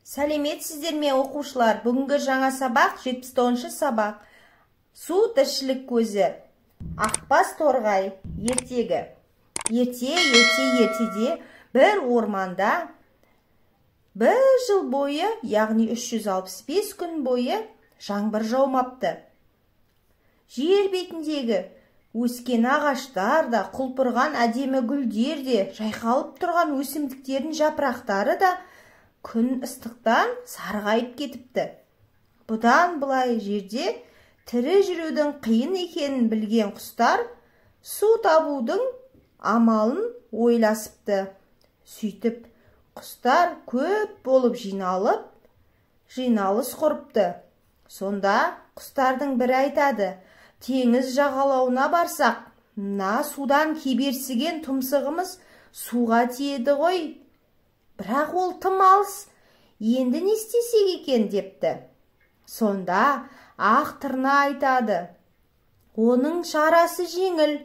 Сәлеметсіздер ме оқушылар? Бүгінгі жаңа сабақ 79-шы сабақ. Су тіршілік көзі. Ақбас торғай ертегі. Ертеде бір орманда бір жыл бойы, яғни 365 күн бойы жаңбыр жаумапты. Жер бетіндегі өскен ағаштар да, құлпырған әдемі гүлдер де, жайқалып тұрған өсімдіктердің жапырақтары да күн ыстықтан сарғайып кетіпті. Бұдан былай жерде тірі жүрудің қиын екенін білген құстар су табудың амалын ойласыпты. Сөйтіп, құстар көп болып жиналыс құрыпты. Сонда құстардың бірі айтады: теңіз жағалауына барсақ, мына судан кеберсіген тұмсығымыз суға тиеді ғой. Бірақ ол тым алыс, енді не істесек екен депті. Сонда ақ тырна айтады: оның шарасы жеңіл,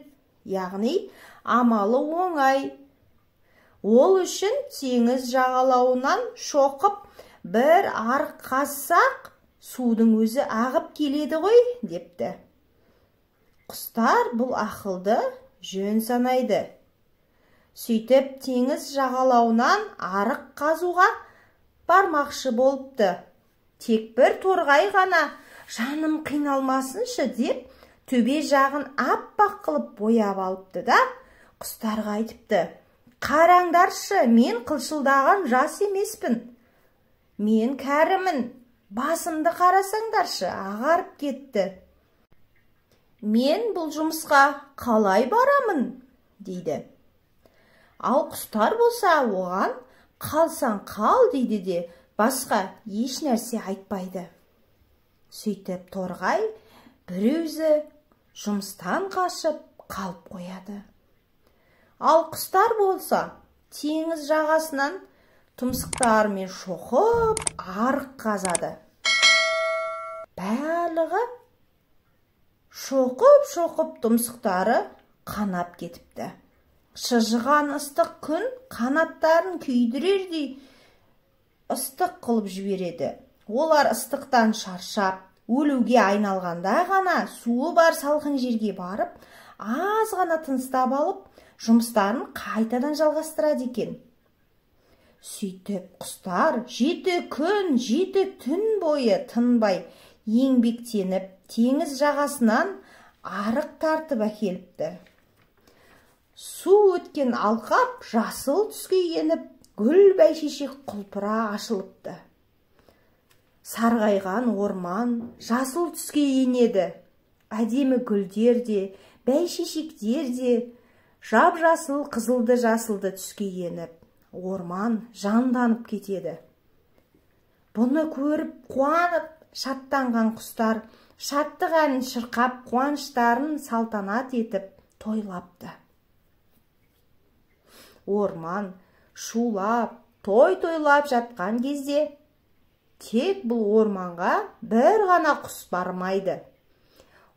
яғни амалы оңай. Ол үшін теңіз жағалауынан шоқып бір арық қазсақ, судың өзі ағып келеді ғой депті. Құстар бұл ақылды жөн санайды. Сөйтіп, теңіз жағалауынан арық қазуға бармақшы болыпты. Тек бір торғай ғана жаным қиналмасыншы деп төбе жағын аппақ қылып бояп алыпты да, құстарға айтыпты: қараңдаршы, мен қылшылдаған жас емеспін. Мен кәрімін, басымды қарасаңдаршы, ағарып кетті. Мен бұл жұмысқа қалай барамын, дейді. Ал құстар болса оған қалсаң қал дейді де, басқа еш нәрсе айтпайды. Сөйтіп, торғай бір өзі жұмыстан қашып қалып қояды. Ал құстар болса теңіз жағасынан тұмсықтарымен шоқып арық қазады. Барлығы шоқып тұмсықтары қанап кетіпті. Шыжыған ыстық күн қанаттарын күйдірердей ыстық қылып жібереді. Олар ыстықтан шаршап, өлуге айналғанда ғана суы бар салқын жерге барып, аз ғана тыныстап алып, жұмыстарын қайтадан жалғастырады екен. Сөйтіп, құстар 7 күн, 7 түн бойы тынбай еңбектеніп, теңіз жағасынан арық тартып әкеліпті. Су өткен алқап жасыл түске еніп, гүл бәйшешек құлпыра ашылыпты. Сарғайған орман жасыл түске енеді. Әдемі гүлдер де, бәйшешектер де жап-жасыл, қызылды-жасылды түске еніп, орман жанданып кетеді. Бұны көріп, қуанып, шаттанған құстар шаттық әнін шырқап, қуаныштарын салтанат етіп тойлапты. Орман шулап, тойлап жатқан кезде тек бұл орманға бір ғана құс бармайды.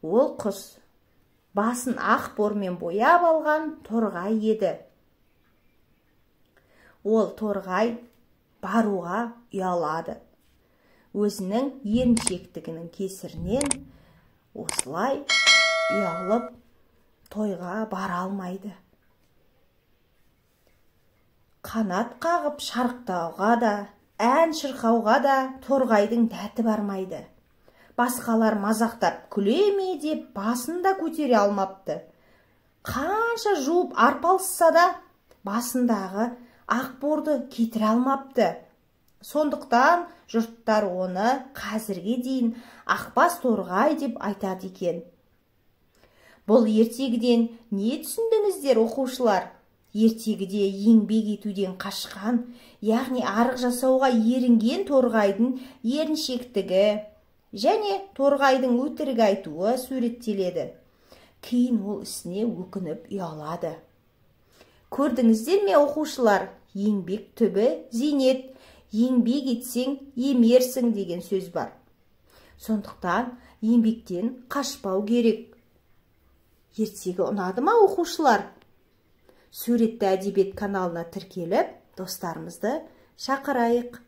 Ол құс басын ақ бормен бояп алған торғай еді. Ол торғай баруға ұялады. Өзінің еріншектігінің кесірінен осылай ұялып тойға бара алмайды. Қанат қағып шарықтауға да, ән шырқауға да торғайдың дәті бармайды. Басқалар мазақтап күле ме деп басын да көтере алмапты. Қанша жуып арпалысса да басындағы ақ борды кетіре алмапты. Сондықтан жұрттар оны қазірге дейін Ақбас торғай деп айтады екен. Бұл ертегіден не түсіндіңіздер, оқушылар? Ертегіде еңбек етуден қашқан, яғни арық жасауға ерінген торғайдың еріншектігі және торғайдың өтірік айтуы суреттеледі. Кейін ол ісіне өкініп ұялады. Көрдіңіздер ме, оқушылар? Еңбек түбі зейнет, еңбек етсең емерсің деген сөз бар. Сондықтан еңбектен қашпау керек. Ертегі ұнады ма, оқушылар? Суретті әдебиет каналына тіркеліп, достарымызды шақырайық.